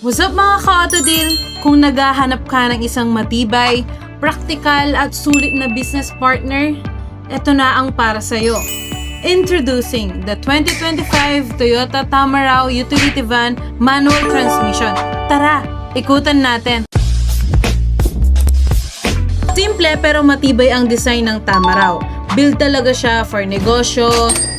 What's up mga ka-Autodeal? Kung naghahanap ka ng isang matibay, praktikal at sulit na business partner, ito na ang para sa'yo. Introducing the 2025 Toyota Tamaraw Utility Van Manual Transmission. Tara, ikutan natin! Simple pero matibay ang design ng Tamaraw. Build talaga siya for negosyo,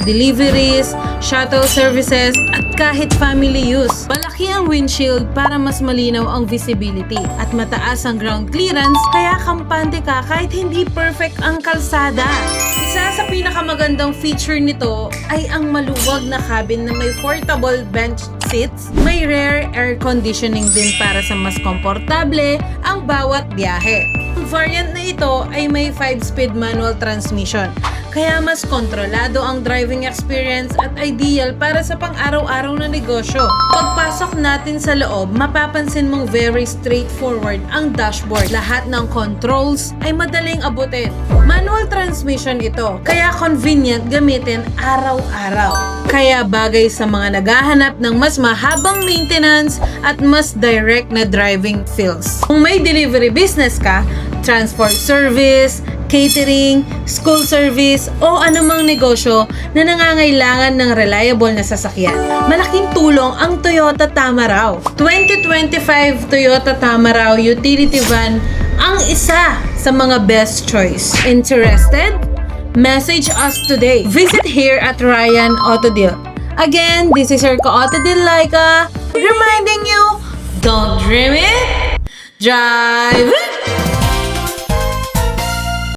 deliveries, shuttle services, at kahit family use. Malaki ang windshield para mas malinaw ang visibility at mataas ang ground clearance kaya kampante ka kahit hindi perfect ang kalsada. Isa sa pinakamagandang feature nito ay ang maluwag na cabin na may portable bench seats. May rear air conditioning din para sa mas komportable ang bawat biyahe. Ang variant na ito ay may 5-speed manual transmission. Kaya mas kontrolado ang driving experience at ideal para sa pang-araw-araw na negosyo. Pagpasok natin sa loob, mapapansin mong very straightforward ang dashboard. Lahat ng controls ay madaling abutin. Manual transmission ito, kaya convenient gamitin araw-araw. Kaya bagay sa mga naghahanap ng mas mahabang maintenance at mas direct na driving feels. Kung may delivery business ka, transport service, catering, school service, o anumang negosyo na nangangailangan ng reliable na sasakyan, malaking tulong ang Toyota Tamaraw. 2025 Toyota Tamaraw Utility Van ang isa sa mga best choice. Interested? Message us today. Visit here at Ryan Autodeal. Again, this is your ka-Autodeal Laika reminding you, don't dream it, drive it!